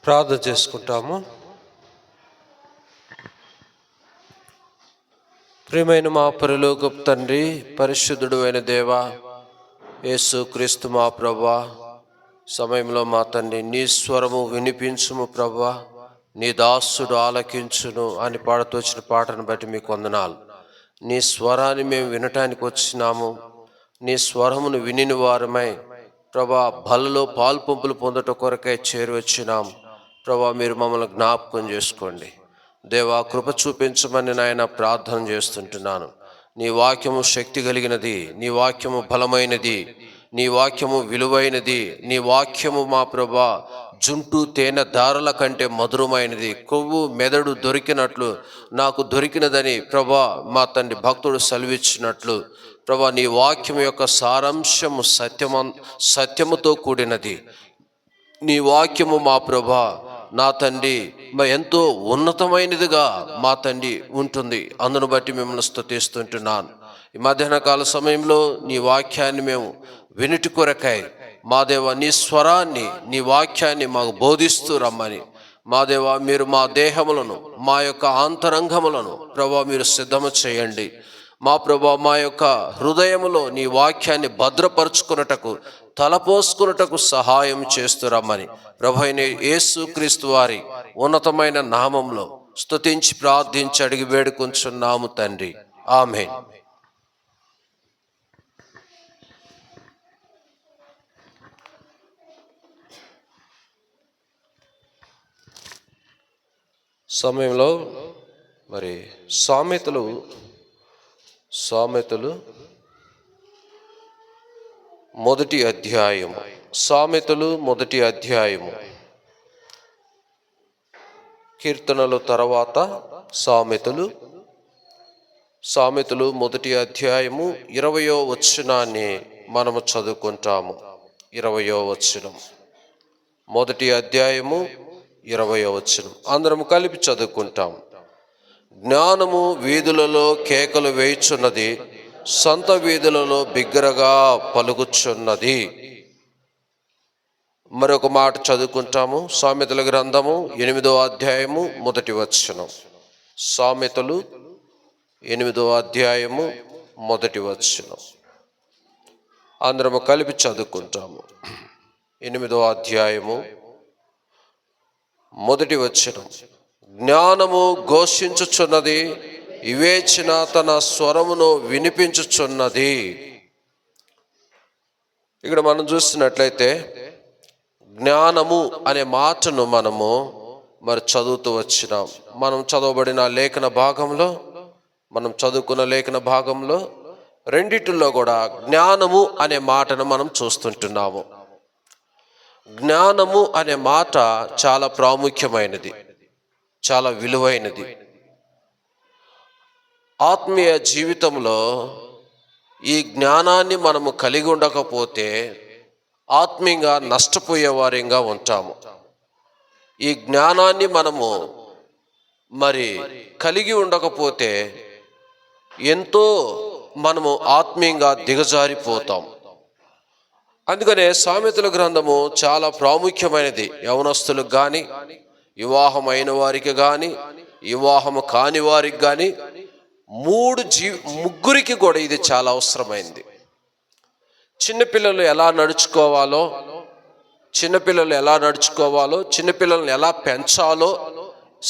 ప్రార్థన చేసుకుంటాము. ప్రియమైన మా పరలోకపు తండ్రి, పరిశుద్ధుడు అయిన దేవా, యేసు క్రీస్తు మా ప్రభువా, సమయంలో మా తండ్రి నీ స్వరము వినిపించుము ప్రభువా, నీ దాసుడు ఆలకించును అని పాడుతూ వచ్చిన పాటను బట్టి మీకు వందనాలు. నీ స్వరాన్ని మేము వినటానికి వచ్చినాము. నీ స్వరమును వినిన వారమై ప్రభా బలలో పాల్పంపులు పొందట కొరకై చేరువచ్చినాము. ప్రభా మీరు మమ్మల్ని జ్ఞాపకం చేసుకోండి దేవా, కృప చూపించమని నాయన ప్రార్థన చేస్తుంటున్నాను. నీ వాక్యము శక్తి కలిగినది, నీ వాక్యము బలమైనది, నీ వాక్యము విలువైనది, నీ వాక్యము మా ప్రభా జుంటు తేనె దారుల కంటే మధురమైనది. కొవ్వు మెదడు దొరికినట్లు నాకు దొరికినదని ప్రభా మా తండ్రి భక్తుడు సెలవిచ్చినట్లు ప్రభా నీ వాక్యం యొక్క సారాంశము సత్యముతో కూడినది. నీ వాక్యము మా ప్రభా నా తండ్రి ఎంతో ఉన్నతమైనదిగా మా తండ్రి ఉంటుంది. అందును బట్టి మిమ్మల్ని స్తుతిస్తుంటున్నాను. ఈ మధ్యాహ్న కాల సమయంలో నీ వాక్యాన్ని మేము వినుటి కొరకై మా దేవ నీ స్వరాన్ని, నీ వాక్యాన్ని మాకు బోధిస్తూ రమ్మని మా దేవ మీరు మా దేహములను, మా యొక్క ఆంతరంగములను ప్రభా మీరు సిద్ధము చేయండి. మా ప్రభా మా యొక్క హృదయములో నీ వాక్యాన్ని భద్రపరుచుకున్నటకు, తలపోసుకున్నటకు సహాయం చేస్తురమ్మని ప్రభువైన యేసు క్రీస్తు వారి ఉన్నతమైన నామంలో స్తుతించి ప్రార్థించి అడిగి వేడుకొంచున్నాము తండ్రి, ఆమేన్. సమయంలో మరి సామెతలు మొదటి అధ్యాయము, సామెతలు మొదటి అధ్యాయము, కీర్తనలు తర్వాత సామెతలు మొదటి అధ్యాయము 20వ వచనాన్ని మనము చదువుకుంటాము. 20వ వచనం, మొదటి అధ్యాయము 20వ వచనం అందరము కలిపి చదువుకుంటాం. జ్ఞానము వీధులలో కేకలు వేయుచున్నది, సంత వీధులలో బిగ్గరగా పలుకుచున్నది. మరొక మాట చదువుకుంటాము. సామెతల గ్రంథము 8వ అధ్యాయము మొదటి వచనం. సామెతలు 8వ అధ్యాయము మొదటి వచనం అందరము కలిపి చదువుకుంటాము. 8వ అధ్యాయము మొదటి వచనం. జ్ఞానము ఘోషించుచున్నది, వివేచన తన స్వరమును వినిపించుచున్నది. ఇక్కడ మనం చూస్తున్నట్లయితే జ్ఞానము అనే మాటను మనము మరి చదువుతూ వచ్చినాం. మనం చదవబడిన లేఖన భాగంలో, మనం చదువుకున్న లేఖన భాగంలో రెండిటిల్లో కూడా జ్ఞానము అనే మాటను మనం చూస్తుంటున్నాము. జ్ఞానము అనే మాట చాలా ప్రాముఖ్యమైనది, చాలా విలువైనది. ఆత్మీయ జీవితంలో ఈ జ్ఞానాన్ని మనము కలిగి ఉండకపోతే ఆత్మీయంగా నష్టపోయే వారిగా ఉంటాము. ఈ జ్ఞానాన్ని మనము మరి కలిగి ఉండకపోతే ఎంతో మనము ఆత్మీయంగా దిగజారిపోతాం. అందుకనే సామెతల గ్రంథము చాలా ప్రాముఖ్యమైనది. యవనస్తులకు కానీ, వివాహం అయిన వారికి కానీ, వివాహము కాని వారికి కానీ, ముగ్గురికి కూడా ఇది చాలా అవసరమైంది. చిన్నపిల్లలు ఎలా నడుచుకోవాలో, చిన్నపిల్లల్ని ఎలా పెంచాలో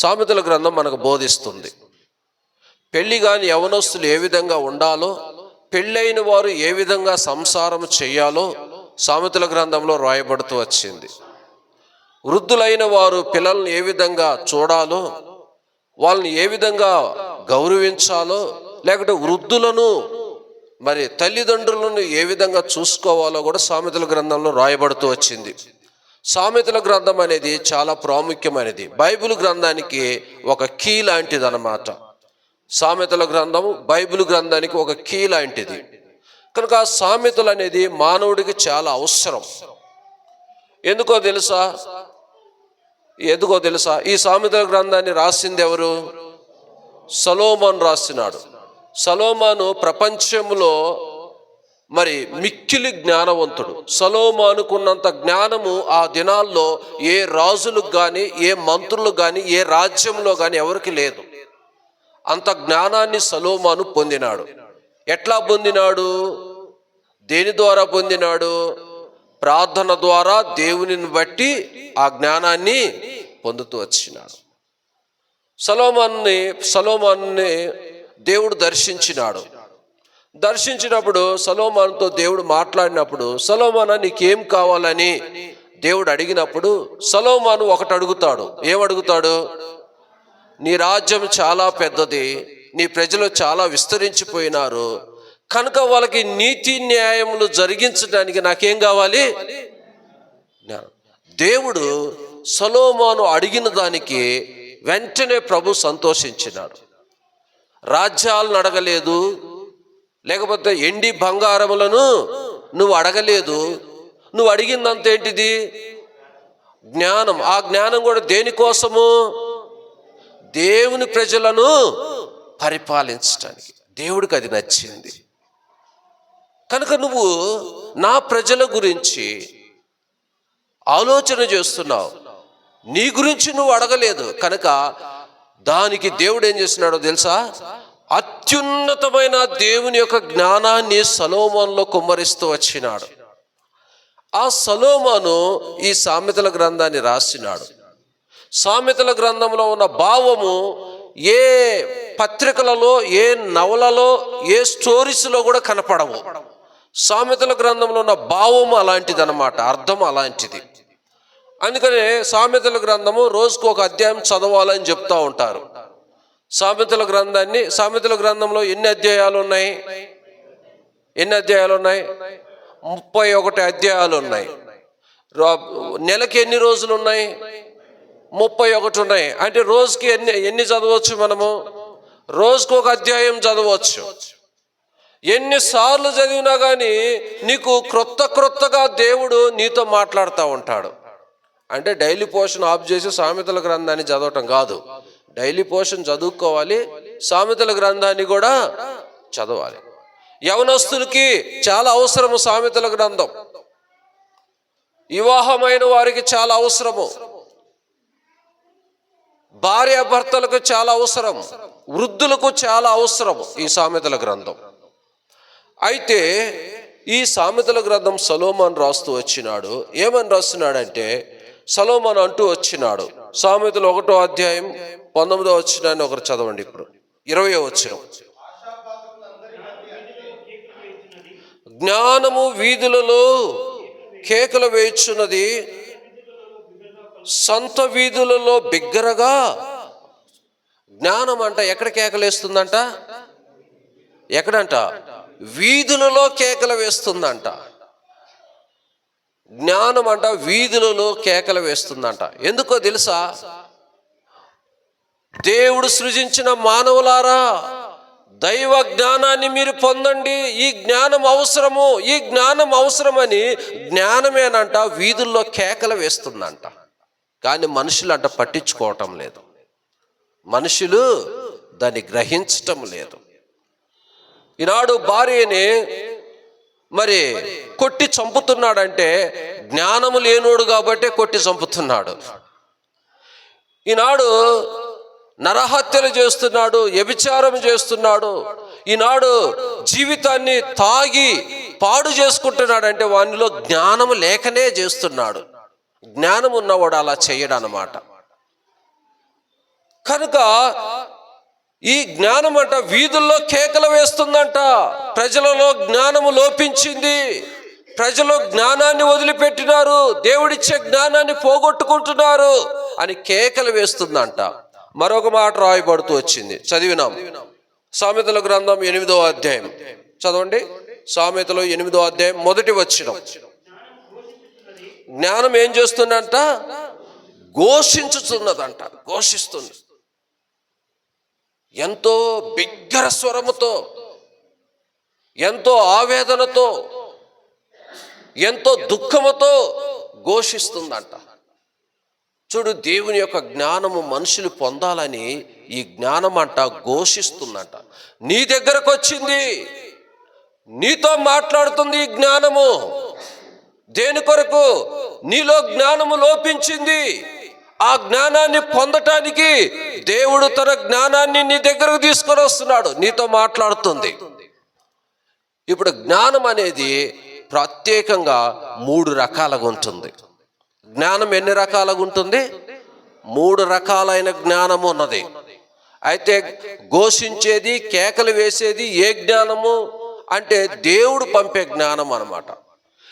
సామెతల గ్రంథం మనకు బోధిస్తుంది. పెళ్లి కాని యవనస్తులు ఏ విధంగా ఉండాలో, పెళ్ళైన వారు ఏ విధంగా సంసారం చేయాలో సామెతల గ్రంథంలో రాయబడుతూ వచ్చింది. వృద్ధులైన వారు పిల్లల్ని ఏ విధంగా చూడాలో, వాళ్ళని ఏ విధంగా గౌరవించాలో, లేకపోతే వృద్ధులను మరి తల్లిదండ్రులను ఏ విధంగా చూసుకోవాలో కూడా సామెతల గ్రంథంలో రాయబడుతూ వచ్చింది. సామెతల గ్రంథం అనేది చాలా ప్రాముఖ్యమైనది. బైబిల్ గ్రంథానికి ఒక కీ లాంటిది అన్నమాట. సామెతల గ్రంథము బైబిల్ గ్రంథానికి ఒక కీ లాంటిది. కనుక సామెతలు అనేది మానవుడికి చాలా అవసరం. ఎందుకో తెలుసా? ఈ సామెతల గ్రంథాన్ని రాసింది ఎవరు? సొలొమోను రాసినాడు. సొలొమోను ప్రపంచంలో మరి మిక్కిలి జ్ఞానవంతుడు. సొలొమోనుకున్నంత జ్ఞానము ఆ దినాల్లో ఏ రాజులకు కానీ, ఏ మంత్రులకు కానీ, ఏ రాజ్యంలో కానీ ఎవరికి లేదు. అంత జ్ఞానాన్ని సొలొమోను పొందినాడు. ఎట్లా పొందినాడు? దేని ద్వారా పొందినాడు? ప్రార్థన ద్వారా దేవునిని బట్టి ఆ జ్ఞానాన్ని పొందుతూ వచ్చినాడు. సొలొమోనుని దేవుడు దర్శించినాడు. దర్శించినప్పుడు సొలొమోనుతో దేవుడు మాట్లాడినప్పుడు, సొలొమోనా నీకేం కావాలని దేవుడు అడిగినప్పుడు సొలొమోను ఒకటి అడుగుతాడు. ఏమడుగుతాడు? నీ రాజ్యం చాలా పెద్దది, నీ ప్రజలు చాలా విస్తరించిపోయినారు కనుక వాళ్ళకి నీతి న్యాయములు జరిగించడానికి నాకేం కావాలి? దేవుడు సొలొమోను అడిగిన దానికి వెంటనే ప్రభు సంతోషించినాడు. రాజ్యాలను అడగలేదు, లేకపోతే ఎండి బంగారములను నువ్వు అడగలేదు. నువ్వు అడిగిందంత ఏంటిది? జ్ఞానం. ఆ జ్ఞానం కూడా దేనికోసము? దేవుని ప్రజలను పరిపాలించడానికి. దేవుడికి అది నచ్చింది. కనుక నువ్వు నా ప్రజల గురించి ఆలోచన చేస్తున్నావు, నీ గురించి నువ్వు అడగలేదు. కనుక దానికి దేవుడు ఏం చేస్తున్నాడో తెలుసా? అత్యున్నతమైన దేవుని యొక్క జ్ఞానాన్ని సొలొమోనులో కుమ్మరిస్తూ వచ్చినాడు. ఆ సొలొమోను ఈ సామెతల గ్రంథాన్ని రాసినాడు. సామెతల గ్రంథంలో ఉన్న భావము ఏ పత్రికలలో, ఏ నవలలో, ఏ స్టోరీస్లో కూడా కనపడవు. సామెతల గ్రంథంలో ఉన్న భావము అలాంటిది అన్నమాట, అర్థం అలాంటిది. అందుకనే సామెతల గ్రంథము రోజుకు ఒక అధ్యాయం చదవాలని చెప్తా ఉంటారు. సామెతల గ్రంథంలో ఎన్ని అధ్యాయాలు ఉన్నాయి? 31 అధ్యాయాలు ఉన్నాయి. నెలకి ఎన్ని రోజులు ఉన్నాయి? 31 ఉన్నాయి. అంటే రోజుకి ఎన్ని చదవచ్చు మనము? రోజుకు ఒక అధ్యాయం చదవచ్చు. ఎన్నిసార్లు చదివినా కానీ నీకు క్రొత్తగా దేవుడు నీతో మాట్లాడుతూ ఉంటాడు. అంటే డైలీ పోర్షన్ ఆఫ్ చేసి సామెతల గ్రంథాన్ని చదవటం కాదు. డైలీ పోర్షన్ చదువుకోవాలి, సామెతల గ్రంథాన్ని కూడా చదవాలి. యవనస్తులకి చాలా అవసరము సామెతల గ్రంథం. వివాహమైన వారికి చాలా అవసరము, భార్యాభర్తలకు చాలా అవసరం, వృద్ధులకు చాలా అవసరము ఈ సామెతల గ్రంథం. అయితే ఈ సామెతల గ్రంథం సొలొమోను రాస్తూ వచ్చినాడు. ఏమని రాస్తున్నాడంటే, సొలొమోను అంటూ వచ్చినాడు. సామెతలు 1వ అధ్యాయం 19వ వచనాన్ని ఒకరు చదవండి. ఇప్పుడు 20వ వచనం. జ్ఞానము వీధులలో కేకలు వేయుచున్నది, సంత వీధులలో బిగ్గరగా. జ్ఞానం అంట ఎక్కడ కేకలేస్తుందంట? ఎక్కడంట? వీధులలో కేకలు వేస్తుందంట. జ్ఞానం అంట వీధులలో కేకలు వేస్తుందంట. ఎందుకో తెలుసా? దేవుడు సృజించిన మానవులారా, దైవ జ్ఞానాన్ని మీరు పొందండి, ఈ జ్ఞానం అవసరము, ఈ జ్ఞానం అవసరమని జ్ఞానమేనంట వీధుల్లో కేకలు వేస్తుందంట. కానీ మనుషులు పట్టించుకోవటం లేదు, మనుషులు దాన్ని గ్రహించటం లేదు. ఈనాడు భార్యని మరి కొట్టి చంపుతున్నాడంటే జ్ఞానము లేనోడు కాబట్టి కొట్టి చంపుతున్నాడు. ఈనాడు నరహత్యలు చేస్తున్నాడు, వ్యభిచారం చేస్తున్నాడు. ఈనాడు జీవితాన్ని తాగి పాడు చేసుకుంటున్నాడంటే వానిలో జ్ఞానము లేకనే చేస్తున్నాడు. జ్ఞానం ఉన్నవాడు అలా చేయడు అన్నమాట. కనుక ఈ జ్ఞానం అంట వీధుల్లో కేకలు వేస్తుందంట. ప్రజలలో జ్ఞానము లోపించింది, ప్రజలు జ్ఞానాన్ని వదిలిపెట్టినారు, దేవుడిచ్చే జ్ఞానాన్ని పోగొట్టుకుంటున్నారు అని కేకలు వేస్తుందంట. మరొక మాట రాయబడుతూ వచ్చింది, చదివినాం. సామెతల గ్రంథం 8వ అధ్యాయం చదవండి. సామెతలు 8వ అధ్యాయం 1వ వచనం. జ్ఞానం ఏం చేస్తుందంట? ఘోషించుతున్నదంట, ఘోషిస్తుంది. ఎంతో బిగ్గర స్వరముతో, ఎంతో ఆవేదనతో, ఎంతో దుఃఖముతో ఘోషిస్తుందంట. చూడు, దేవుని యొక్క జ్ఞానము మనుషులు పొందాలని ఈ జ్ఞానం అంట ఘోషిస్తుందంట. నీ దగ్గరకు వచ్చింది, నీతో మాట్లాడుతుంది ఈ జ్ఞానము. దేని కొరకు? నీలో జ్ఞానము లోపించింది. ఆ జ్ఞానాన్ని పొందటానికి దేవుడు తన జ్ఞానాన్ని నీ దగ్గరకు తీసుకొని వస్తున్నాడు, నీతో మాట్లాడుతుంది. ఇప్పుడు జ్ఞానం అనేది ప్రత్యేకంగా 3 రకాలుగా ఉంటుంది. జ్ఞానం ఎన్ని రకాలుగా ఉంటుంది? 3 రకాలైన జ్ఞానము ఉన్నది. అయితే ఘోషించేది, కేకలు వేసేది ఏ జ్ఞానము అంటే దేవుడు పంపే జ్ఞానం అన్నమాట.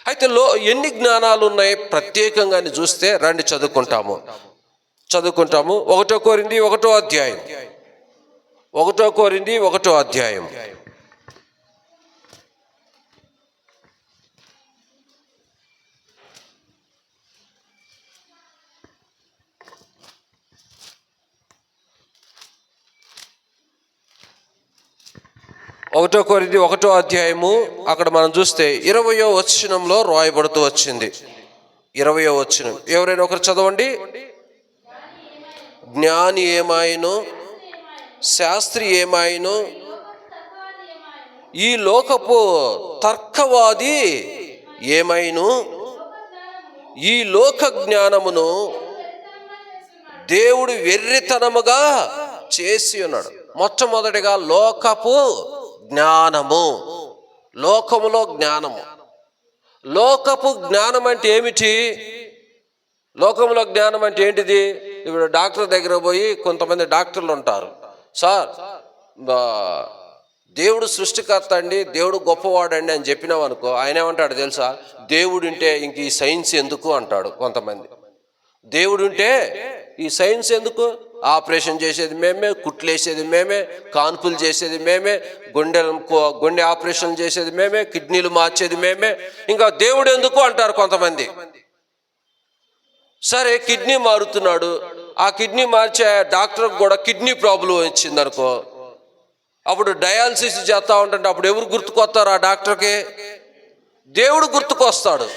అయితే ఎన్ని జ్ఞానాలు ఉన్నాయి ప్రత్యేకంగా చూస్తే రండి చదువుకుంటాము. 1 కొరింథీ 1వ అధ్యాయం. 1 కొరింథీ 1వ అధ్యాయం. ఒకటో కొరింథీ 1వ అధ్యాయము అక్కడ మనం చూస్తే 20వ వచనంలో రాయబడుతూ వచ్చింది. 20వ వచనం ఎవరైనా ఒకరు చదవండి. జ్ఞాని ఏమాయను, శాస్త్రి ఏమాయను, ఈ లోకపు తర్కవాది ఏమైను, ఈ లోక జ్ఞానమును దేవుడు వెర్రితనముగా చేసి ఉన్నాడు. మొట్టమొదటిగా లోకపు జ్ఞానము, లోకములో జ్ఞానము. లోకపు జ్ఞానం అంటే ఏమిటి? లోకంలో జ్ఞానం అంటే ఏంటిది? ఇప్పుడు డాక్టర్ దగ్గర పోయి కొంతమంది డాక్టర్లు ఉంటారు, సార్ దేవుడు సృష్టికర్త అండి, దేవుడు గొప్పవాడండి అని చెప్పినావు అనుకో, ఆయన ఏమంటాడు తెలుసా? దేవుడు ఉంటే ఇంక ఈ సైన్స్ ఎందుకు అంటాడు. కొంతమంది దేవుడు ఉంటే ఈ సైన్స్ ఎందుకు? ఆపరేషన్ చేసేది మేమే, కుట్లు వేసేది మేమే, కాన్పులు చేసేది మేమే, గుండె ఆపరేషన్ చేసేది మేమే, కిడ్నీలు మార్చేది మేమే, ఇంకా దేవుడు ఎందుకు అంటారు కొంతమంది. సరే కిడ్నీ మారుతున్నాడు, ఆ కిడ్నీ మార్చే డాక్టర్కి కూడా కిడ్నీ ప్రాబ్లం వచ్చింది అనుకో, అప్పుడు డయాలసిస్ చేస్తూ ఉంటుంటే అప్పుడు ఎవరు గుర్తుకొస్తారు ఆ డాక్టర్కి? దేవుడు గుర్తుకొస్తాడు.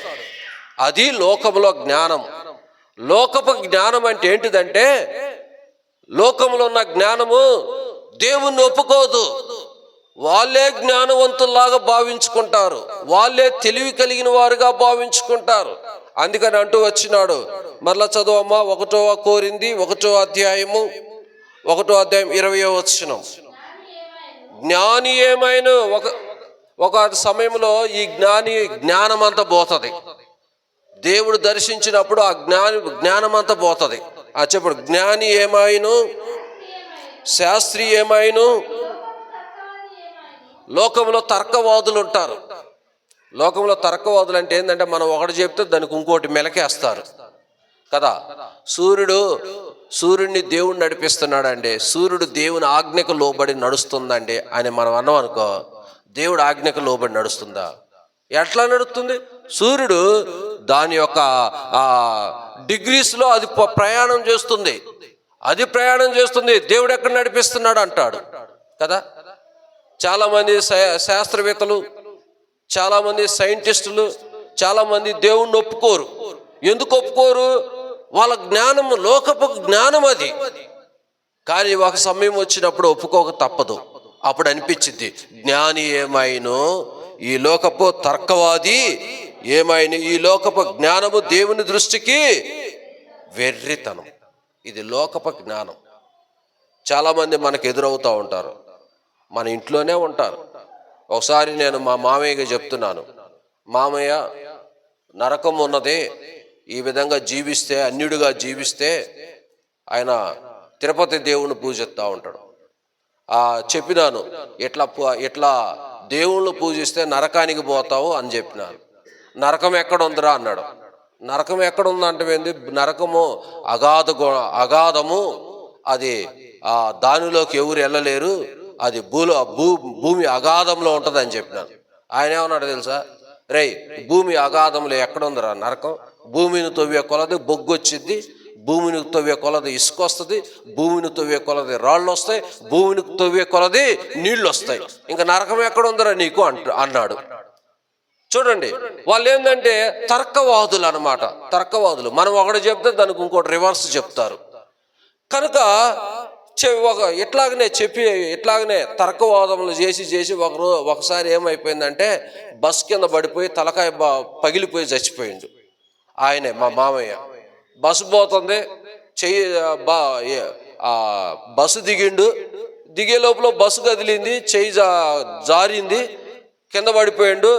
అది లోకంలో జ్ఞానం. లోకపు జ్ఞానం అంటే ఏంటిదంటే, లోకంలో ఉన్న జ్ఞానము దేవుణ్ణి ఒప్పుకోదు. వాళ్ళే జ్ఞానవంతుల్లాగా భావించుకుంటారు, వాళ్ళే తెలివి కలిగిన వారుగా భావించుకుంటారు. అందుకని అంటూ వచ్చినాడు. మరలా చదువమ్మా. 1 కొరింథీ 1వ అధ్యాయము 1వ అధ్యాయం 20వ వచనం. జ్ఞాని ఏమైనా ఒక సమయంలో ఈ జ్ఞానం అంతా పోతుంది. దేవుడు దర్శించినప్పుడు ఆ జ్ఞానం అంతా పోతుంది. చెప్పడు. జ్ఞాని ఏమైను, శాస్త్రి ఏమైను, లోకంలో తర్కవాదులు ఉంటారు. లోకంలో తర్కవాదులు అంటే ఏంటంటే, మనం ఒకటి చెప్తే దానికి ఇంకోటి మెలకేస్తారు కదా. సూర్యుడిని దేవుడు నడిపిస్తున్నాడండి, సూర్యుడు దేవుని ఆజ్ఞకు లోబడి నడుస్తుందండి అని మనం అన్నాం అనుకో, దేవుడు ఆజ్ఞకు లోబడి నడుస్తుందా? ఎట్లా నడుస్తుంది? సూర్యుడు దాని యొక్క డిగ్రీస్లో అది ప్రయాణం చేస్తుంది, దేవుడు ఎక్కడ నడిపిస్తున్నాడు అంటాడు కదా. చాలామంది శాస్త్రవేత్తలు, చాలామంది సైంటిస్టులు, చాలామంది దేవుణ్ణి ఒప్పుకోరు. ఎందుకు ఒప్పుకోరు? వాళ్ళ జ్ఞానం లోకపు జ్ఞానం అది. కానీ ఒక సమయం వచ్చినప్పుడు ఒప్పుకోక తప్పదు. అప్పుడు అనిపించింది, జ్ఞాని ఏమైనో, ఈ లోకపు తర్కవాది ఏమైనా, ఈ లోకపు జ్ఞానము దేవుని దృష్టికి వెర్రితనం. ఇది లోకపు జ్ఞానం. చాలామంది మనకు ఎదురవుతూ ఉంటారు, మన ఇంట్లోనే ఉంటారు. ఒకసారి నేను మా మామయ్యగా చెప్తున్నాను, మామయ్య నరకం ఉన్నది, ఈ విధంగా జీవిస్తే, అన్యుడిగా జీవిస్తే ఆయన తిరుపతి దేవుణ్ణి పూజిస్తూ ఉంటాడు. చెప్పినాను, ఇట్లా దేవుళ్ళు పూజిస్తే నరకానికి పోతావు అని చెప్పినాను. నరకం ఎక్కడ ఉందిరా అన్నాడు. నరకం ఎక్కడ ఉందంటే ఏంది? నరకము అగాధము, అది దానిలోకి ఎవరు వెళ్ళలేరు, అది భూమి అగాధంలో ఉంటుంది అని చెప్పినాను. ఆయన ఏమన్నాడు తెలుసా? రేయ్, భూమి అగాధంలో ఎక్కడ ఉందిరా నరకం? భూమిని తవ్వే కొలది బొగ్గు వచ్చింది, భూమిని తవ్వే కొలది ఇసుక వస్తుంది, భూమిని తవ్వే కొలది రాళ్ళు వస్తాయి, భూమిని తవ్వే కొలది నీళ్ళు వస్తాయి. ఇంకా నరకం ఎక్కడ ఉందిరా నీకు అన్నాడు. చూడండి, వాళ్ళు ఏంటంటే తర్కవాదులు అన్నమాట. తర్కవాదులు. మనం ఒకటి చెప్తే దానికి ఇంకోటి రివర్స్ చెప్తారు. కనుక ఇట్లాగనే తర్కవాదములు చేసి ఒకసారి ఏమైపోయిందంటే బస్ కింద పడిపోయి తలకాయ పగిలిపోయి చచ్చిపోయిండు. ఆయనే మా మామయ్య. బస్సు పోతుంది, బస్సు దిగే లోపల బస్సు కదిలింది, చెయ్యి జారింది, కింద పడిపోయిండు.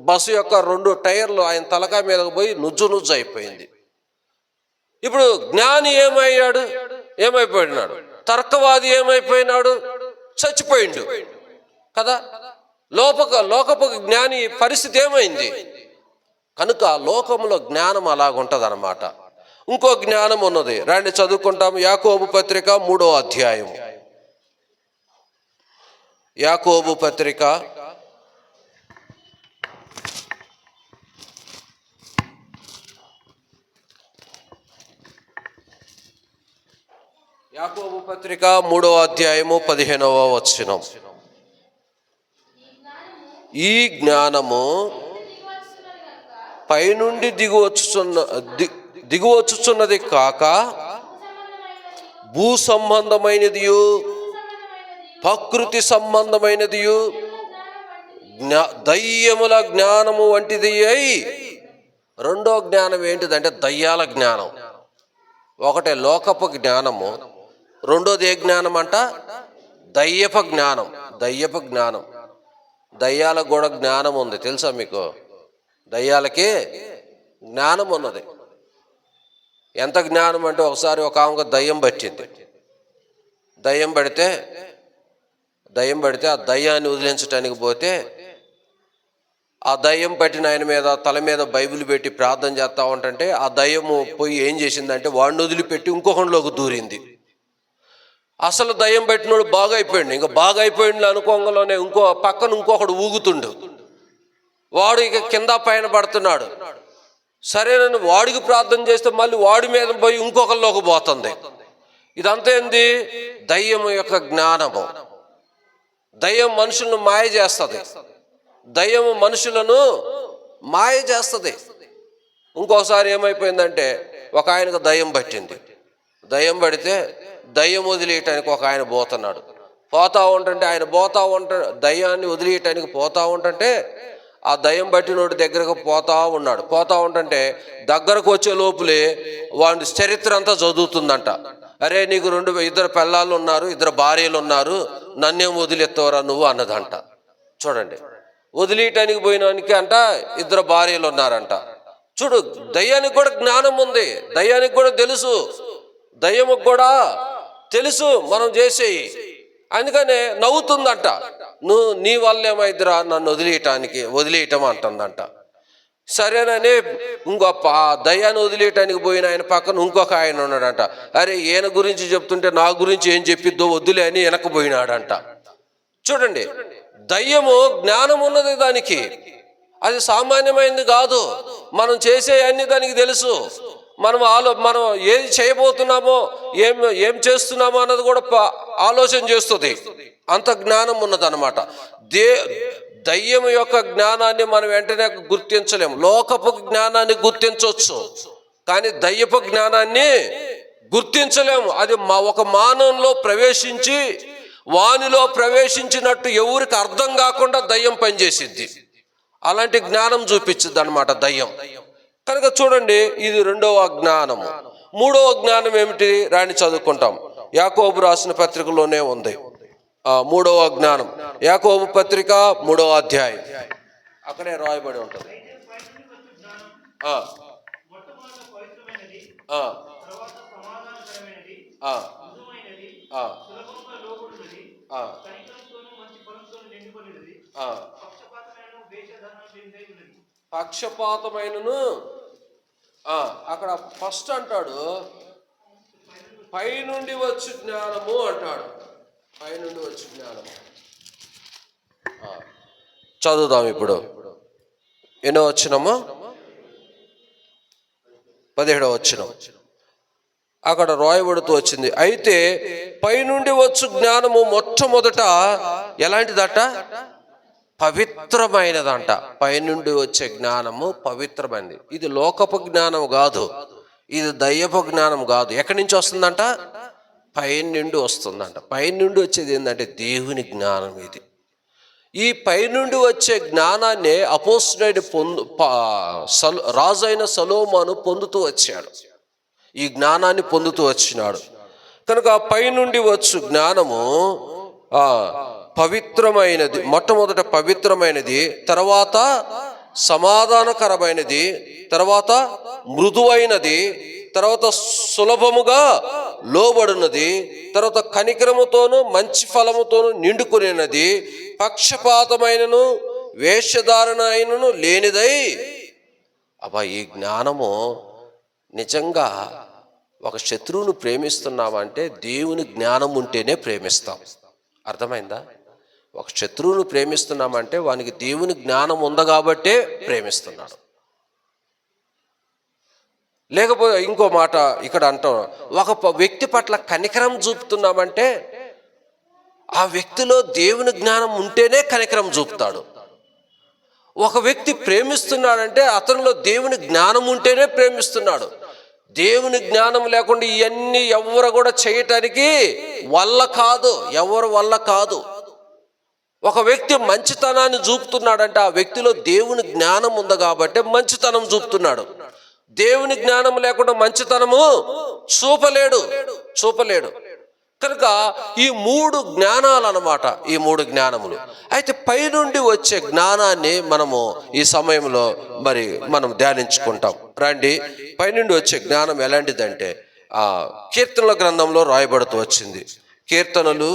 బస్సు యొక్క 2 టైర్లు ఆయన తలకాయ మీదకు పోయి నుజ్జు అయిపోయింది. ఇప్పుడు జ్ఞాని ఏమైపోయినాడు? తర్కవాది ఏమైపోయినాడు? చచ్చిపోయిండు కదా. లోకపు జ్ఞాని పరిస్థితి ఏమైంది? కనుక లోకంలో జ్ఞానం అలాగుంటుంది అన్నమాట. ఇంకో జ్ఞానం ఉన్నది, రండి చదువుకుంటాము. యాకోబు పత్రిక 3వ అధ్యాయం. యాకోబు పత్రిక 3వ అధ్యాయము 15వ వచనం. ఈ జ్ఞానము పైనుండి దిగువచ్చుచున్నది కాక భూ సంబంధమైనదియు ప్రకృతి సంబంధమైనదియు దయ్యముల జ్ఞానము వంటిది అయి. రెండో జ్ఞానం ఏంటిదంటే దయ్యాల జ్ఞానం. ఒకటే లోకపు జ్ఞానము, రెండోది ఏ జ్ఞానం అంట? దయ్యపు జ్ఞానం. దయ్యాలకు కూడా జ్ఞానం ఉంది, తెలుసా మీకు? దయ్యాలకి జ్ఞానం ఉన్నది. ఎంత జ్ఞానం అంటే, ఒకసారి ఒక ఆమెకు దయ్యం పట్టింది. దయ్యం పడితే ఆ దయ్యాన్ని వదిలించడానికి పోతే ఆ దయ్యం పట్టిన ఆయన మీద తల మీద బైబిల్ పెట్టి ప్రార్థన చేస్తూ ఉంటుంటే ఆ దయ్యము పోయి ఏం చేసిందంటే వాడిని వదిలిపెట్టి ఇంకొకటిలోకి దూరింది. అసలు దయ్యం పట్టినోడు బాగా అయిపోయిండు అనుకోంగలోనే ఇంకొకడు ఊగుతుండు. వాడు ఇక కింద పైన పడుతున్నాడు. సరేనని వాడికి ప్రార్థన చేస్తే మళ్ళీ వాడి మీద పోయి ఇంకొకరిలోకి పోతుంది. ఇదంతా ఏంది? దయ్యము యొక్క జ్ఞానము. దయ్యం మనుషులను మాయ చేస్తుంది. ఇంకోసారి ఏమైపోయిందంటే, ఒక ఆయనకు దయ్యం పట్టింది. దయ్యం పడితే దయ్యం వదిలేయటానికి ఒక ఆయన పోతున్నాడు. దయ్యాన్ని వదిలేయటానికి పోతా ఉంటుంటే ఆ దయ్యం పట్టినోడి దగ్గరకు పోతా ఉంటుంటే దగ్గరకు వచ్చే లోపులే వాడి చరిత్ర అంతా చదువుతుందంట. అరే, నీకు 2 పిల్లలు ఉన్నారు, 2 భార్యలు ఉన్నారు, నన్నేం వదిలేస్తావరా నువ్వు అన్నదంట. చూడండి, వదిలేయటానికి పోయినానికి అంట 2 భార్యలు ఉన్నారంట. చూడు, దయ్యానికి కూడా జ్ఞానం ఉంది, దయ్యానికి కూడా తెలుసు మనం చేసేయి. అందుకనే నవ్వుతుందంట. నీ వల్లేమైద్దిరా నన్ను వదిలేయటం అంటుందంట. సరేనని దయ్యాన్ని వదిలేయటానికి పోయిన ఆయన పక్కన ఇంకొక ఆయన ఉన్నాడంట. అరే, ఈయన గురించి చెప్తుంటే నా గురించి ఏం చెప్పిద్దో వద్దులే అని వెనకపోయినాడంట. చూడండి, దయ్యము జ్ఞానం ఉన్నది దానికి. అది సామాన్యమైనది కాదు. మనం చేసే అన్ని దానికి తెలుసు. మనం ఏది చేయబోతున్నామో ఏం చేస్తున్నామో అన్నది కూడా ఆలోచన చేస్తుంది. అంత జ్ఞానం ఉన్నదన్నమాట. దయ్యం యొక్క జ్ఞానాన్ని మనం వెంటనే గుర్తించలేము. లోకపు జ్ఞానాన్ని గుర్తించవచ్చు, కానీ దయ్యపు జ్ఞానాన్ని గుర్తించలేము. అది ఒక మానవులో ప్రవేశించి వానిలో ప్రవేశించినట్టు ఎవరికి అర్థం కాకుండా దయ్యం పనిచేసిద్ది. అలాంటి జ్ఞానం చూపించింది అన్నమాట దయ్యం. కనుక చూడండి, ఇది 2వ జ్ఞానము. 3వ జ్ఞానం ఏమిటి? రాని చదువుకుంటాం. యాకోబు రాసిన పత్రికలోనే ఉంది 3వ జ్ఞానం. యాకోబు పత్రిక 3వ అధ్యాయం, అక్కడే రాయబడి ఉంటుంది. పక్షపాతమైనను అక్కడ ఫస్ట్ అంటాడు పైనుండి వచ్చి జ్ఞానము అంటాడు. పైనుండి వచ్చి జ్ఞానము చదువుదాం ఇప్పుడు. ఎన్నో వచ్చినము? 17వ వచనం. అక్కడ రాయబడుతూ వచ్చింది, అయితే పైనుండి వచ్చు జ్ఞానము మొట్టమొదట ఎలాంటిదట? పవిత్రమైనదంట. పైనుండి వచ్చే జ్ఞానము పవిత్రమైనది. ఇది లోకపు జ్ఞానం కాదు, ఇది దయ్యపు జ్ఞానం కాదు. ఎక్కడి నుంచి వస్తుందంట? పైనుండి వస్తుందంట. పైనుండి వచ్చేది ఏంటంటే దేవుని జ్ఞానం. ఇది ఈ పైనుండి వచ్చే జ్ఞానాన్ని అపోస్తలుడైన రాజైన సొలొమోను పొందుతూ వచ్చాడు. ఈ జ్ఞానాన్ని పొందుతూ వచ్చినాడు. కనుక పైనుండి వచ్చు జ్ఞానము పవిత్రమైనది, మొట్టమొదట పవిత్రమైనది, తర్వాత సమాధానకరమైనది, తర్వాత మృదువైనది, తర్వాత సులభముగా లోబడినది, తర్వాత కనికరముతోనూ మంచి ఫలముతోనూ నిండుకునేది, పక్షపాతమైనను వేషధారణ అయినను లేనిదై. అబ్బా, ఈ జ్ఞానము నిజంగా ఒక శత్రువును ప్రేమిస్తున్నామంటే దేవుని జ్ఞానం ఉంటేనే ప్రేమిస్తాం. అర్థమైందా? ఒక శత్రువును ప్రేమిస్తున్నామంటే వానికి దేవుని జ్ఞానం ఉంది కాబట్టే ప్రేమిస్తున్నాడు. లేకపోతే ఇంకో మాట ఇక్కడ అంటాం, ఒక వ్యక్తి పట్ల కనికరం చూపుతున్నామంటే ఆ వ్యక్తిలో దేవుని జ్ఞానం ఉంటేనే కనికరం చూపుతాడు. ఒక వ్యక్తి ప్రేమిస్తున్నాడంటే అతనిలో దేవుని జ్ఞానం ఉంటేనే ప్రేమిస్తున్నాడు. దేవుని జ్ఞానం లేకుండా ఇవన్నీ ఎవరు కూడా చేయటానికి వల్ల కాదు, ఎవరు వల్ల కాదు. ఒక వ్యక్తి మంచితనాన్ని చూపుతున్నాడంటే ఆ వ్యక్తిలో దేవుని జ్ఞానం ఉంది కాబట్టి మంచితనం చూపుతున్నాడు. దేవుని జ్ఞానం లేకుండా మంచితనము చూపలేడు. కనుక ఈ మూడు జ్ఞానాలు అన్నమాట, ఈ మూడు జ్ఞానములు. అయితే పైనుండి వచ్చే జ్ఞానాన్ని మనము ఈ సమయంలో మనం ధ్యానించుకుంటాం. రండి, పైనుండి వచ్చే జ్ఞానం ఎలాంటిదంటే కీర్తనల గ్రంథంలో రాయబడుతూ వచ్చింది. కీర్తనలు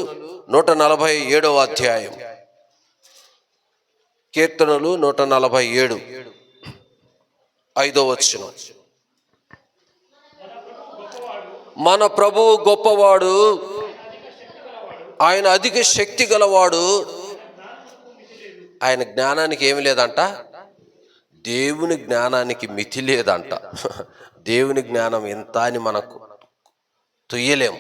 147వ అధ్యాయం. కీర్తనలు 147 5వ వచనం. మన ప్రభువు గొప్పవాడు, ఆయన అధిక శక్తి గలవాడు. ఆయన జ్ఞానానికి ఏమి లేదంట, దేవుని జ్ఞానానికి మితి లేదంట. దేవుని జ్ఞానం ఎంత అని మనకు తొయ్యలేము,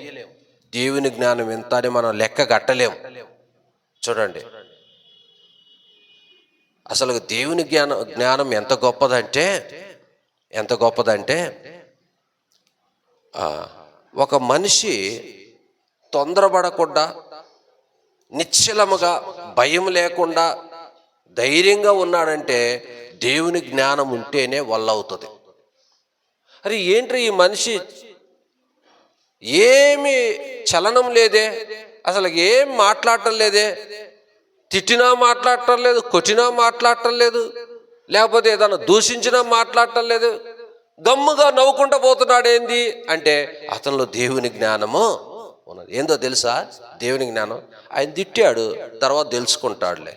దేవుని జ్ఞానం ఎంత అని మనం లెక్క కట్టలేము. చూడండి, అసలు దేవుని జ్ఞానం ఎంత గొప్పదంటే ఒక మనిషి తొందరపడకుండా, నిశ్చలముగా, భయం లేకుండా ధైర్యంగా ఉన్నాడంటే దేవుని జ్ఞానం ఉంటేనే వల్లవుతుంది. అరే ఏంటి ఈ మనిషి ఏమి చలనం లేదే, అసలు ఏం మాట్లాడటం లేదే, తిట్టినా మాట్లాడటం లేదు, కొట్టినా మాట్లాడటం లేదు, లేకపోతే ఏదైనా దూషించినా మాట్లాడటం లేదు, గమ్ముగా నవ్వుకుంటూ పోతున్నాడు. ఏంది అంటే అతనిలో దేవుని జ్ఞానము ఉన్నది. ఏందో తెలుసా దేవుని జ్ఞానం? ఆయన తిట్టాడు, తర్వాత తెలుసుకుంటాడులే.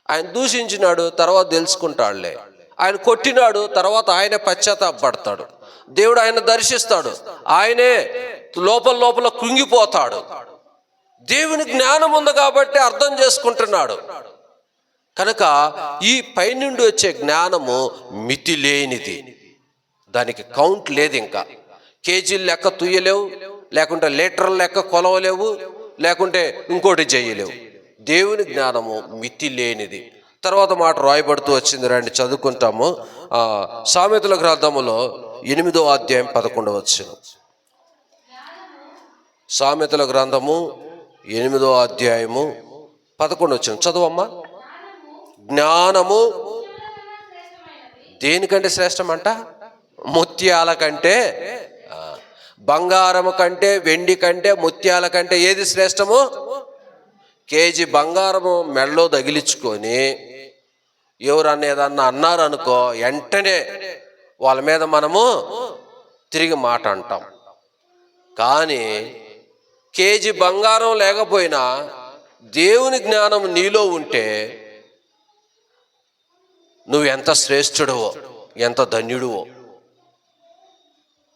ఆయన దూషించినాడు, తర్వాత తెలుసుకుంటాడులే. ఆయన కొట్టినాడు, తర్వాత ఆయనే పశ్చాత్తాపడతాడు. దేవుడు ఆయన దర్శిస్తాడు, ఆయనే లోపల కృంగిపోతాడు. దేవుని జ్ఞానం ఉంది కాబట్టి అర్థం చేసుకుంటున్నాడు. కనుక ఈ పైనుండి వచ్చే జ్ఞానము మితి లేనిది, దానికి కౌంట్ లేదు. ఇంకా కేజీలు లెక్క తుయ్యలేవు, లేకుంటే లీటర్ల లెక్క కొలవలేవు, లేకుంటే ఇంకోటి చేయలేవు. దేవుని జ్ఞానము మితి లేనిది. తర్వాత మాట రాయబడుతూ వచ్చింది, రండి చదువుకుంటాము. సామెతల గ్రంథములో 8వ అధ్యాయం 11వ వచనం. సామెతల గ్రంథము 8వ అధ్యాయము 11వ వచనం చదువమ్మా. జ్ఞానము దేనికంటే శ్రేష్టమంట? ముత్యాల కంటే, బంగారము కంటే, వెండి కంటే, ముత్యాల కంటే ఏది శ్రేష్టము? కేజీ బంగారము మెడలో తగిలించుకొని ఎవరన్నా ఏదన్నా అన్నారనుకో, వెంటనే వాళ్ళ మీద మనము తిరిగి మాట అంటాం. కానీ కేజీ బంగారం లేకపోయినా దేవుని జ్ఞానం నీలో ఉంటే నువ్వు ఎంత శ్రేష్ఠుడువో, ఎంత ధన్యుడువో.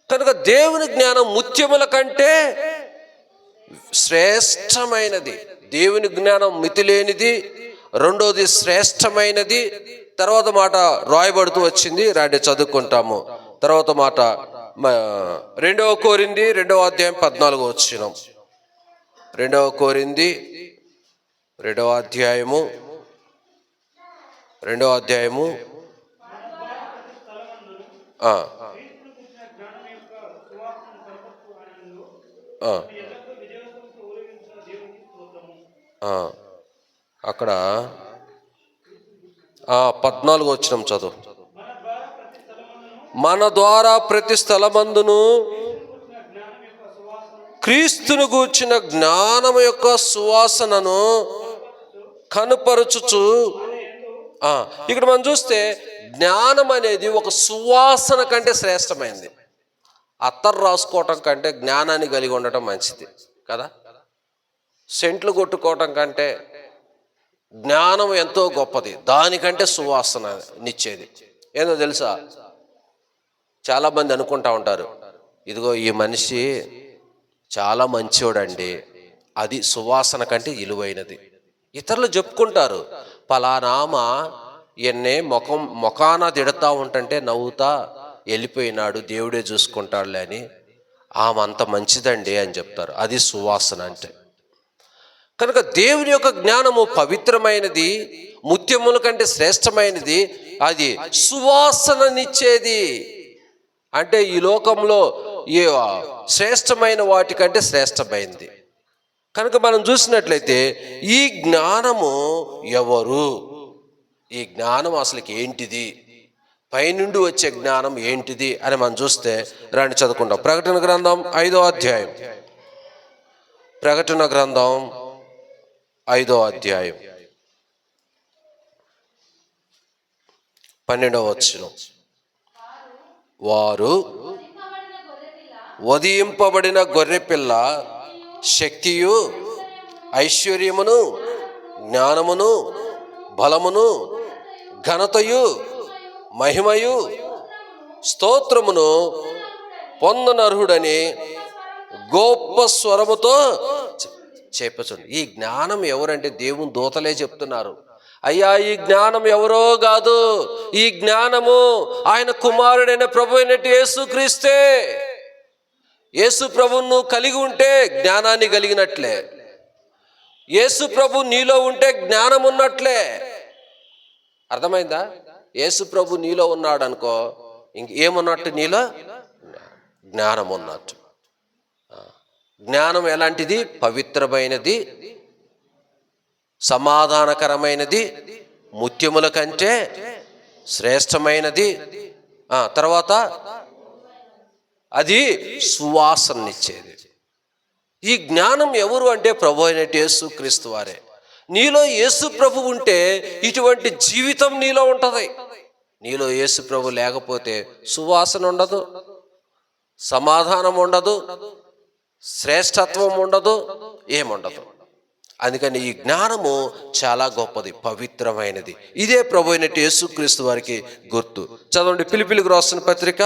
కనుక దేవుని జ్ఞానం ముత్యముల కంటే శ్రేష్టమైనది. దేవుని జ్ఞానం మితిలేనిది, రెండోది శ్రేష్టమైనది. తర్వాత మాట రాయబడుతూ వచ్చింది, రండి చదువుకుంటాము. తర్వాత మాట 2వ కొరింథీ 2వ అధ్యాయం 14వ వచనం. 2వ కొరింథీ 2వ అధ్యాయము 2వ ఆ, అక్కడ 14 వచనం చదువు. మన ద్వారా ప్రతి స్థలమందును క్రీస్తును గూర్చిన జ్ఞానం యొక్క సువాసనను కనుపరుచుచు. ఇక్కడ మనం చూస్తే జ్ఞానం అనేది ఒక సువాసన కంటే శ్రేష్టమైనది. అత్తరు రాసుకోవటం కంటే జ్ఞానాన్ని కలిగి ఉండటం మంచిది కదా. సెంట్లు కొట్టుకోవటం కంటే జ్ఞానం ఎంతో గొప్పది, దానికంటే సువాసన నిచ్చేది. ఏందో తెలుసా, చాలామంది అనుకుంటా ఉంటారు, ఇదిగో ఈ మనిషి చాలా మంచోడండి, అది సువాసన కంటే విలువైనది. ఇతరులు చెప్పుకుంటారు, పలానామ ఎన్నే ముఖాన తిడతా ఉంటుంటే నవ్వుతా వెళ్ళిపోయినాడు, దేవుడే చూసుకుంటాడులే అని, ఆమె అంత మంచిదండి అని చెప్తారు. అది సువాసన అంటే. కనుక దేవుని యొక్క జ్ఞానము పవిత్రమైనది, ముత్యముల కంటే శ్రేష్టమైనది, అది సువాసననిచ్చేది. అంటే ఈ లోకంలో ఈ శ్రేష్టమైన వాటికంటే శ్రేష్టమైనది. కనుక మనం చూసినట్లయితే ఈ జ్ఞానము ఎవరు, ఈ జ్ఞానం అసలుకి ఏంటిది, పైనుండి వచ్చే జ్ఞానం ఏంటిది అని మనం చూస్తే రండి చదువుకుంటాం. ప్రకటన గ్రంథం 5వ అధ్యాయం. ప్రకటన గ్రంథం 5వ అధ్యాయం 12వ వచనం. వారు వధింపబడిన గొర్రెపిల్ల శక్తియు ఐశ్వర్యమును జ్ఞానమును బలమును ఘనతయు మహిమయు స్తోత్రమును పొందనర్హుడని గొప్ప స్వరముతో చెప్పచుండు. ఈ జ్ఞానం ఎవరంటే దేవుని దూతలే చెప్తున్నారు. అయ్యా, ఈ జ్ఞానం ఎవరో కాదు, ఈ జ్ఞానము ఆయన కుమారుడైన ప్రభు అయినట్టు యేసుక్రీస్తే. యేసు ప్రభువును కలిగి ఉంటే జ్ఞానాన్ని కలిగినట్లే. యేసు ప్రభు నీలో ఉంటే జ్ఞానం ఉన్నట్లే. అర్థమైందా? యేసు ప్రభు నీలో ఉన్నాడు అనుకో, ఇంకేమున్నట్టు? నీలో జ్ఞానం ఉన్నట్టు. జ్ఞానం ఎలాంటిది? పవిత్రమైనది, సమాధానకరమైనది, ముత్యముల కంటే శ్రేష్టమైనది. తర్వాత అది సువాసననిచ్చేది. ఈ జ్ఞానం ఎవరు అంటే ప్రభు అయినట్టు యేసుక్రీస్తు వారే. నీలో యేసు ప్రభు ఉంటే ఇటువంటి జీవితం నీలో ఉంటుంది. నీలో యేసు ప్రభు లేకపోతే సువాసన ఉండదు, సమాధానం ఉండదు, శ్రేష్టత్వం ఉండదు, ఏముండదు. అందుకని ఈ జ్ఞానము చాలా గొప్పది, పవిత్రమైనది. ఇదే ప్రభు అయినట్టు యేసుక్రీస్తు వారికి గుర్తు. చదవండి, ఫిలిప్పీలకు రాసిన పత్రిక,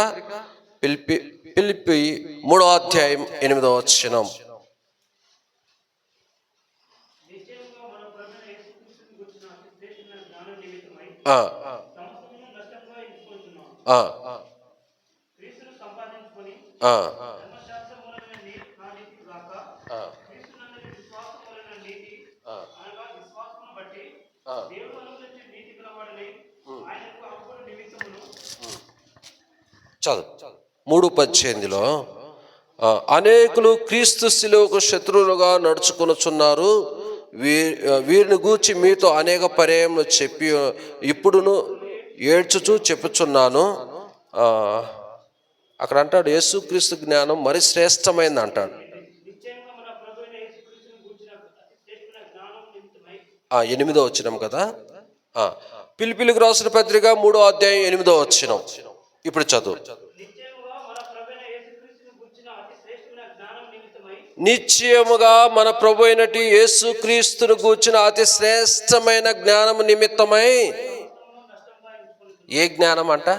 ఫిలిప్పి 3వ అధ్యాయం 8వ వచనం. చదువు 3:18లో అనేకులు క్రీస్తు శిలువకు శత్రువులుగా నడుచుకొనుచున్నారు, వీరిని గూర్చి మీతో అనేక పర్యాయములు చెప్పి ఇప్పుడును ఏడ్చుచూ చెప్పుచున్నాను. అక్కడ అంటాడు యేసుక్రీస్తు జ్ఞానం మరి శ్రేష్టమైంది అంటాడు. 8వ వచనం కదా. ఫిలిప్పీలకు రాసిన పత్రిక 3వ అధ్యాయం 8వ వచనం. ఇప్పుడు చదువు. నిశ్చయముగా మన ప్రభు అయినట్టు యేసుక్రీస్తును గూర్చిన అతి శ్రేష్టమైన జ్ఞానము నిమిత్తమై. ఏ జ్ఞానం అంట?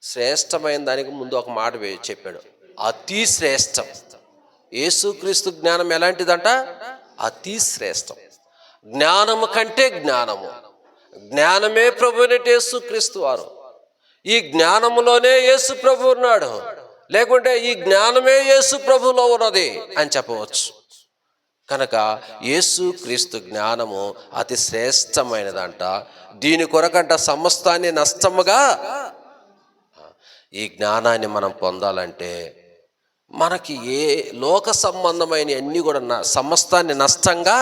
శ్రేష్టమైన దానికి ముందు ఒక మాట చెప్పాడు, అతి శ్రేష్టం. యేసుక్రీస్తు జ్ఞానం ఎలాంటిదంట? అతి శ్రేష్టం. జ్ఞానము కంటే జ్ఞానము, జ్ఞానమే ప్రభు అయినట్టు యేసుక్రీస్తు వారు. ఈ జ్ఞానములోనే యేసు ప్రభు ఉన్నాడు, లేకుంటే ఈ జ్ఞానమే యేసు ప్రభులో ఉన్నది అని చెప్పవచ్చు. కనుక యేసుక్రీస్తు జ్ఞానము అతి శ్రేష్టమైనదంట. దీని కొరకంట సమస్తాన్ని నష్టముగా. ఈ జ్ఞానాన్ని మనం పొందాలంటే మనకి ఏ లోక సంబంధమైన అన్నీ కూడా సమస్తాన్ని నష్టంగా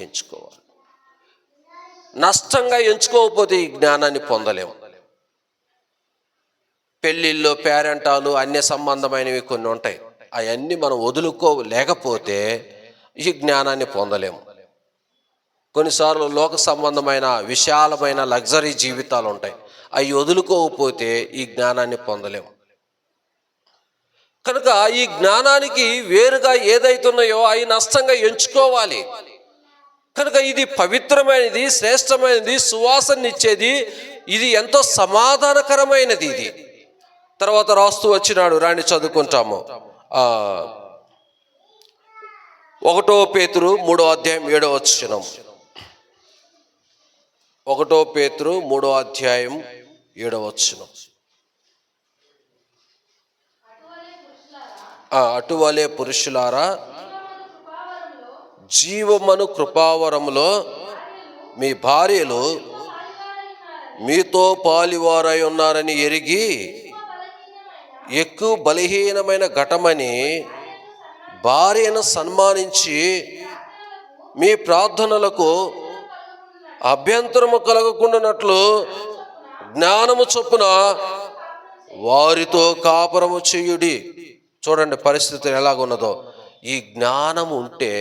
ఎంచుకోవాలి. నష్టంగా ఎంచుకోకపోతే ఈ జ్ఞానాన్ని పొందలేము. పెళ్ళిళ్ళు, పేరెంటాలు, అన్య సంబంధమైనవి కొన్ని ఉంటాయి. అవన్నీ మనం వదులుకోలేకపోతే ఈ జ్ఞానాన్ని పొందలేము. కొన్నిసార్లు లోక సంబంధమైన విశాలమైన లగ్జరీ జీవితాలు ఉంటాయి. అవి వదులుకోకపోతే ఈ జ్ఞానాన్ని పొందలేము. కనుక ఈ జ్ఞానానికి వేరుగా ఏదైతున్నాయో అవి నష్టంగా ఎంచుకోవాలి. కనుక ఇది పవిత్రమైనది, శ్రేష్టమైనది, సువాసననిచ్చేది, ఇది ఎంతో సమాధానకరమైనది. ఇది తర్వాత రాస్తూ వచ్చినాడు, రాని చదువుకుంటాము. 1 పేతురు 3వ అధ్యాయం 7వ వచనం. 1 పేతురు 3వ అధ్యాయం 7వ వచనం. అటువలే పురుషులారా, జీవమను కృపావరములో మీ భార్యలు మీతో పాలివారై ఉన్నారని ఎరిగి ఎక్కువ బలహీనమైన ఘటమని భార్యను సన్మానించి మీ ప్రార్థనలకు అభ్యంతరము కలగకుండానట్లు జ్ఞానము చొప్పున వారితో కాపురము చేయుడి. చూడండి పరిస్థితి ఎలాగున్నదో. ఈ జ్ఞానం ఉంటే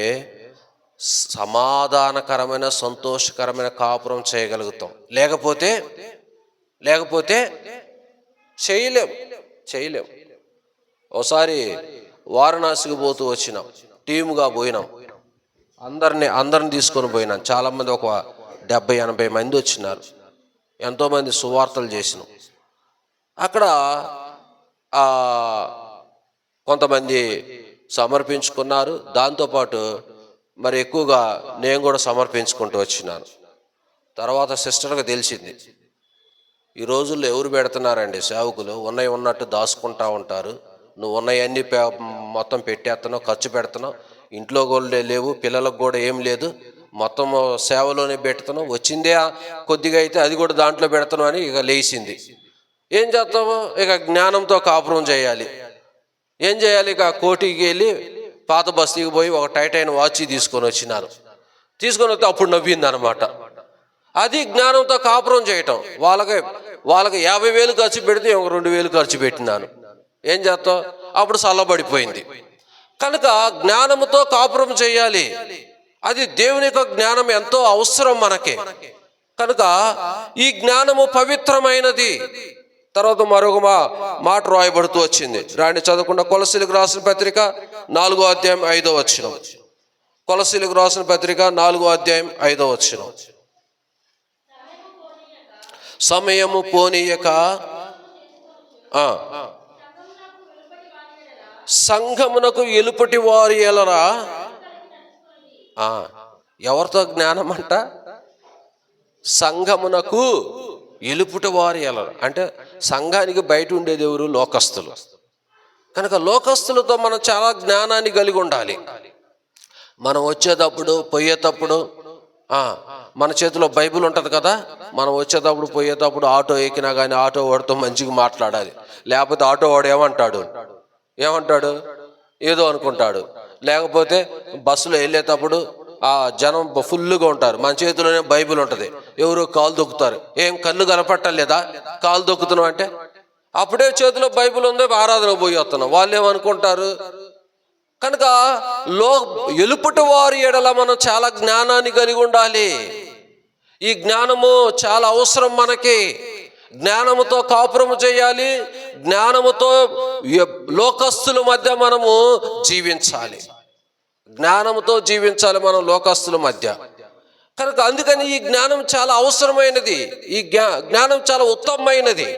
సమాధానకరమైన, సంతోషకరమైన కాపురం చేయగలుగుతాం. లేకపోతే చేయలేం. ఒకసారి వారణాసికి పోతూ వచ్చినాం, టీముగా పోయినాం. అందరిని తీసుకొని పోయినాం. చాలామంది, ఒక 70-80 మంది వచ్చినారు. ఎంతోమంది సువార్తలు చేసినాం. అక్కడ కొంతమంది సమర్పించుకున్నారు. దాంతోపాటు మరి ఎక్కువగా నేను కూడా సమర్పించుకుంటూ వచ్చినాను. తర్వాత సిస్టర్గా తెలిసింది, ఈ రోజుల్లో ఎవరు పెడుతున్నారండి సేవకులు, ఉన్నట్టు దాచుకుంటా ఉంటారు. నువ్వు ఉన్నవన్నీ మొత్తం పెట్టేస్తున్నావు, ఖర్చు పెడుతున్నావు, ఇంట్లో కూడా లేవు, పిల్లలకు కూడా ఏం లేదు, మొత్తం సేవలోనే పెడుతున్నావు, వచ్చిందే కొద్దిగా అయితే అది కూడా దాంట్లో పెడుతున్నావు అని ఇక లేచింది. ఏం చేస్తావు? ఇక జ్ఞానంతో కాపురం చేయాలి. ఏం చేయాలి? ఇక కోటికి వెళ్ళి పాత బస్తీకి పోయి ఒక టైటైన్ వాచ్ తీసుకొని వచ్చినారు. తీసుకొని వస్తే అప్పుడు నవ్వింది అనమాట. అది జ్ఞానంతో కాపురం చేయటం. వాళ్ళకి 50,000 ఖర్చు పెడితే ఒక 2,000 ఖర్చు పెట్టినాను. ఏం చేస్తావు? అప్పుడు చల్లబడిపోయింది. కనుక జ్ఞానంతో కాపురం చేయాలి. అది దేవుని యొక్క జ్ఞానం ఎంతో అవసరం మనకి. కనుక ఈ జ్ఞానము పవిత్రమైనది. తర్వాత మరొక మాట రాయబడుతూ వచ్చింది, రాని చదవకుండా. కొలసీలకు రాసిన పత్రిక 4వ అధ్యాయం 5వ వచనం. కొలసీలకు రాసిన పత్రిక 4వ అధ్యాయం 5వ వచనం. సమయము పోనీయక సంఘమునకు ఎలుపటి వారి ఎలరా. ఎవరితో జ్ఞానం అంట? సంఘమునకు ఎలుపుటి వారి ఎలరా. అంటే సంఘానికి బయట ఉండేది ఎవరు? లోకస్తులు. కనుక లోకస్తులతో మనం చాలా జ్ఞానాన్ని కలిగి ఉండాలి. మనం వచ్చేటప్పుడు, పోయేటప్పుడు మన చేతిలో బైబిల్ ఉంటుంది కదా. మనం వచ్చేటప్పుడు, పోయేటప్పుడు ఆటో ఎక్కినా కానీ ఆటో వాడితో మంచిగా మాట్లాడాలి. లేకపోతే ఆటో వాడు ఏమంటాడు ఏదో అనుకుంటాడు. లేకపోతే బస్సులో వెళ్ళేటప్పుడు జనం ఫుల్గా ఉంటారు, మన చేతిలోనే బైబిల్ ఉంటుంది, ఎవరో కాలు దొక్కుతారు. ఏం కళ్ళు కనపట్టలేదా కాలు దొక్కుతున్నాం అంటే? అప్పుడే చేతిలో బైబిల్ ఉంది, ఆరాధన పోయి వస్తున్నాం. వాళ్ళు ఏమనుకుంటారు? కనుక ఎలుపటి వారి ఎడల మనం చాలా జ్ఞానాన్ని కలిగి ఉండాలి. ఈ జ్ఞానము చాలా అవసరం మనకి. జ్ఞానముతో కాపురము చేయాలి. జ్ఞానముతో లోకస్తుల మధ్య మనము జీవించాలి. జ్ఞానముతో జీవించాలి మనం లోకస్తుల మధ్య. కనుక అందుకని ఈ జ్ఞానం చాలా అవసరమైనది. ఈ జ్ఞానం చాలా ఉత్తమమైనది.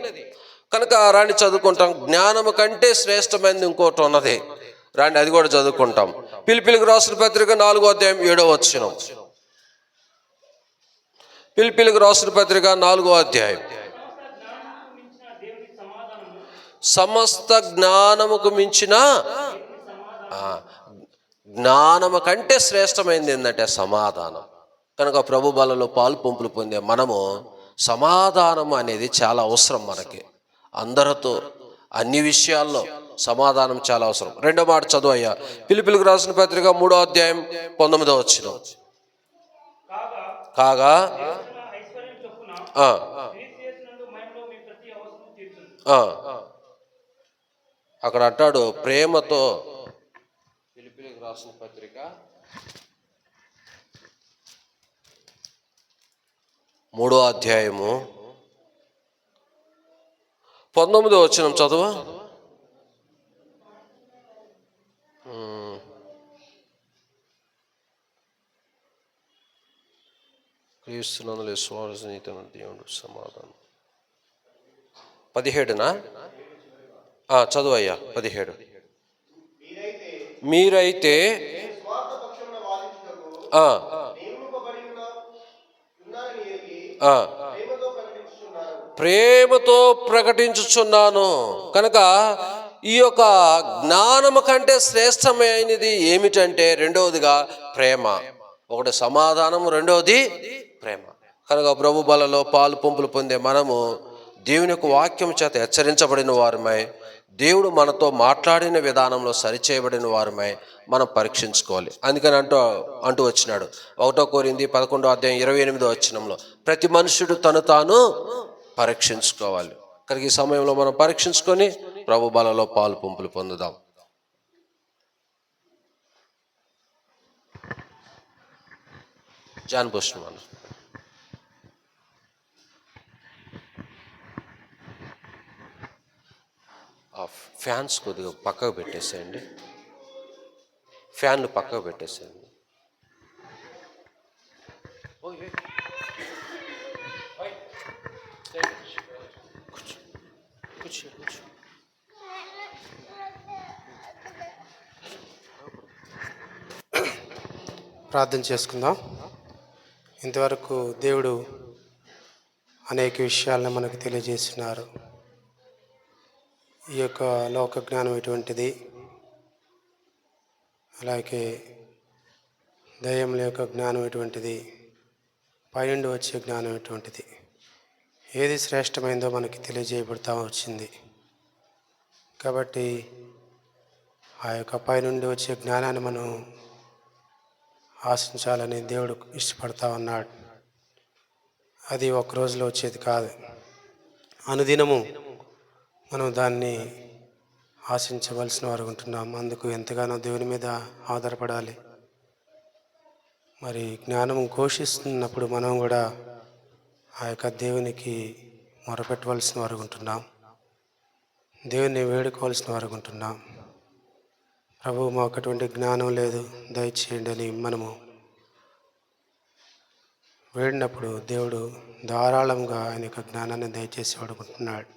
కనుక రాని చదువుకుంటాం. జ్ఞానము కంటే శ్రేష్టమైనది ఇంకోటి ఉన్నది. రాండి అది కూడా చదువుకుంటాం. పిలిపిలికి రాసిన పత్రిక 4వ అధ్యాయం 7వ వచనం. పిలిపిలికి రాసిన పత్రిక 4వ అధ్యాయం. సమస్త జ్ఞానముకు మించిన జ్ఞానము కంటే శ్రేష్టమైనది ఏంటంటే సమాధానం. కనుక ప్రభు బలలో పాలు పంపులు పొందే మనము సమాధానం అనేది చాలా అవసరం మనకి. అందరితో, అన్ని విషయాల్లో సమాధానం చాలా అవసరం. రెండో మాట చదువు అయ్యా. ఫిలిప్పీయులకు రాసిన పత్రిక 3వ అధ్యాయం 19వ వచనం. కాగా అక్కడ అంటాడు ప్రేమతో. ఫిలిప్పీయులకు రాసిన పత్రిక 3వ అధ్యాయము 19వ వచనం చదువు. క్రీస్తునందు విశ్వాసనీయమైన దేవుడు సమాధానం. 17నా చదువు అయ్యా. 17. మీరైతే ప్రేమతో ప్రకటించుచున్నాను. కనుక ఈ యొక్క జ్ఞానము కంటే శ్రేష్టమైనది ఏమిటంటే రెండవదిగా ప్రేమ. ఒకటి సమాధానం, రెండవది ప్రేమ. కనుక ప్రభు బలలో పాలు పంపులు పొందే మనము దేవుని యొక్క వాక్యం చేత హెచ్చరించబడిన వారమై, దేవుడు మనతో మాట్లాడిన విధానంలో సరిచేయబడిన వారమై మనం పరీక్షించుకోవాలి. అందుకని అంటూ వచ్చినాడు 1 కొరింథీ 11వ అధ్యాయం 28వ వచనంలో, ప్రతి మనుషుడు తను తాను పరీక్షించుకోవాలి. కనుక ఈ సమయంలో మనం పరీక్షించుకొని ప్రభు బలలో పాలు పంపులు పొందుదాం. జాన్ బుష్మాన్. ఫ్యాన్స్ కొద్దిగా పక్కకు పెట్టేసేయండి. ఫ్యాన్లు పక్కకు పెట్టేసేయండి. ప్రార్థన చేసుకుందాం. ఇంతవరకు దేవుడు అనేక విషయాలను మనకు తెలియజేస్తున్నారు. ఈ యొక్క లోక జ్ఞానం ఎటువంటిది, అలాగే దయ్యముల యొక్క జ్ఞానం ఎటువంటిది, పైనుండి వచ్చే జ్ఞానం ఎటువంటిది, ఏది శ్రేష్టమైందో మనకి తెలియజేయబడతా వచ్చింది. కాబట్టి ఆ యొక్క పైనుండి వచ్చే జ్ఞానాన్ని మనం ఆశించాలని దేవుడు ఇష్టపడతా ఉన్నాడు. అది ఒక రోజులో వచ్చేది కాదు. అనుదినము మనం దాన్ని ఆశించవలసిన వారు ఉంటున్నాం. అందుకు ఎంతగానో దేవుని మీద ఆధారపడాలి. మరి జ్ఞానం ఘోషిస్తున్నప్పుడు మనం కూడా ఆ యొక్క దేవునికి మొరపెట్టవలసిన వారు ఉంటున్నాం. దేవుని వేడుకోవాల్సిన వారు ఉంటున్నాం. ప్రభు మాకు అటువంటి జ్ఞానం లేదు, దయచేయండి అని మనము వేడినప్పుడు దేవుడు ధారాళంగా ఆయన యొక్క జ్ఞానాన్ని దయచేసి వాడుకుంటున్నాడు.